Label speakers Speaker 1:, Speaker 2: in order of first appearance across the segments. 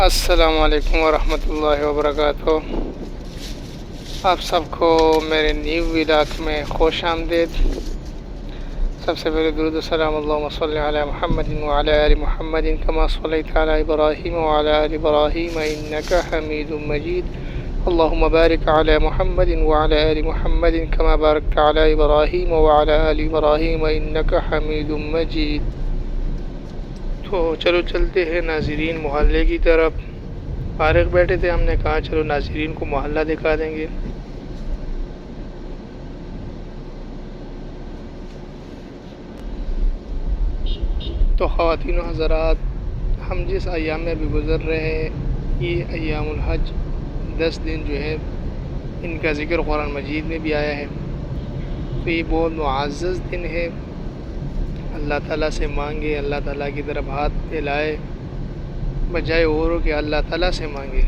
Speaker 1: अस्सलामुअलैकुम वरहमतुल्लाहि वबरकातुहू। आप सबको मेरे न्यू व्लॉग में खुश आमदीद। सबसे पहले दुरूद व सलाम अल्लाहुम्मा सल्लि अला मुहम्मदिन व अला आलि मुहम्मदिन कमा सल्लैता अला इब्राहीम व अला आलि इब्राहीम इन्नका हमीदुम मजीद। अल्लाहुम्मा बारिक अला मुहम्मदिन व अला आलि मुहम्मदिन कमा बारकता अला इब्राहीम व अला आलि इब्राहीम इन्नका हमीदुम मजीद। तो चलो चलते हैं नाज़रीन मोहल्ले की तरफ। फारिग बैठे थे, हमने कहा चलो नाज़रीन को मोहल्ला दिखा देंगे। तो ख़वातीन व हज़रात, हम जिस अय्याम में अभी गुज़र रहे हैं, ये अय्यामुल हज 10 दिन जो है इनका ज़िक्र कुरान मजीद में भी आया है। तो ये बहुत मुअज़्ज़ज़ दिन है। अल्लाह ताला से मांगे, अल्लाह ताला की तरफ हाथ फैलाए, बजाय औरों के अल्लाह ताला से मांगे।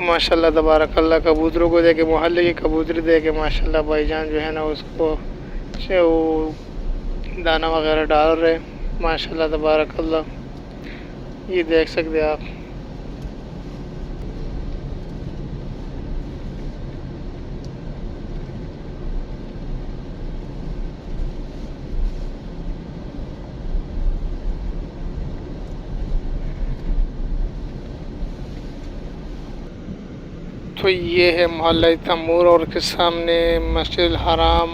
Speaker 1: माशाल्लाह तबारकल्लाह, कबूतरों को देखे, मोहल्ले के कबूतर देखे माशाल्लाह भाईजान जो है ना उसको वो दाना वगैरह डाल रहे। माशाल्लाह तबारकल्लाह, ये देख सकते हैं आप। तो ये है मोहल्ला तमूर और के सामने मस्जिद हराम।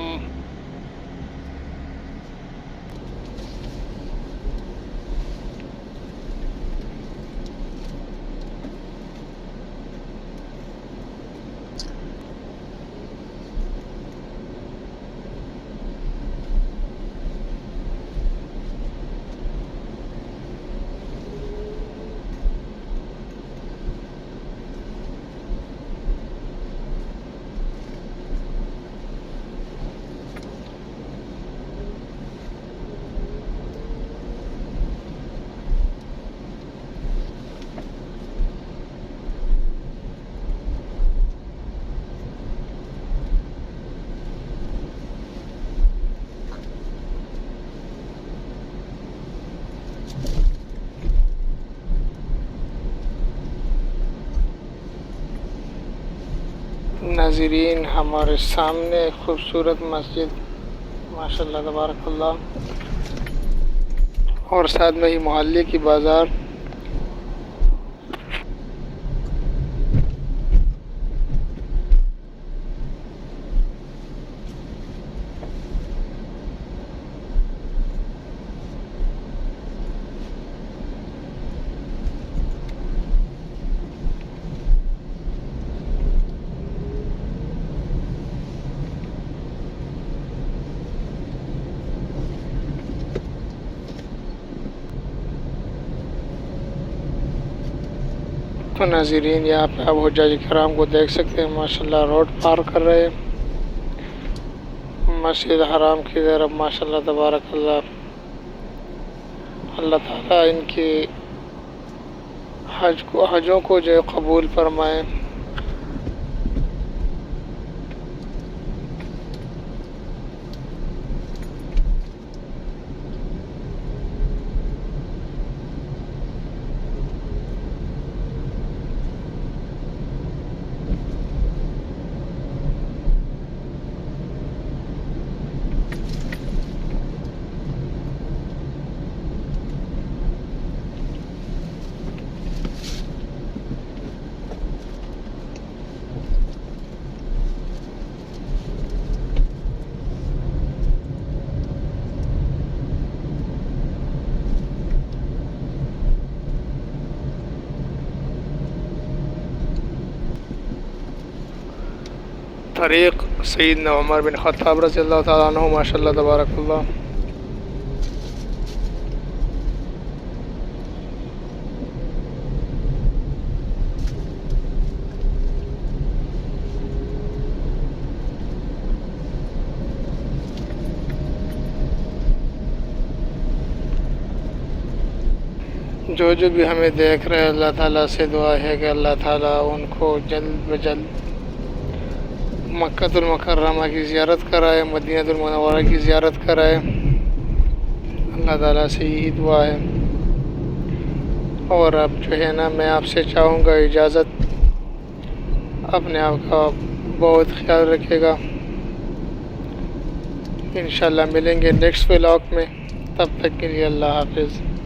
Speaker 1: नाज़रीन, हमारे सामने खूबसूरत मस्जिद माशाल्लाह तबारकल्लाह, और साथ में ही मोहल्ले की बाज़ार। तो नाज़रीन, यहाँ पे आप हुज्जाज किराम को देख सकते हैं माशाल्लाह रोड पार कर रहे हैं मस्जिद हराम की तरफ। माशाल्लाह तबारकल्लाह, अल्लाह ताला इनके हजों को जो कबूल फरमाए। तरीक़ सैयदना उमर बिन ख़त्ताब रज़ियल्लाहु ताला अन्हु माशाल्लाह तबारकल्लाह। जो भी हमें देख रहे हैं, अल्लाह ताला से दुआ है कि अल्लाह ताला उनको जल्द व जल्द मक्कातुल मुकर्रमा की ज़ियारत कराए, मदीनातुल मुनव्वरा की ज़ियारत कराए। अल्लाह ताला से यही दुआ है। और अब जो है ना, मैं आपसे चाहूँगा इजाज़त। अपने आप का बहुत ख्याल रखिएगा। इंशाल्लाह मिलेंगे नेक्स्ट व्लॉग में। तब तक के लिए अल्लाह हाफिज़।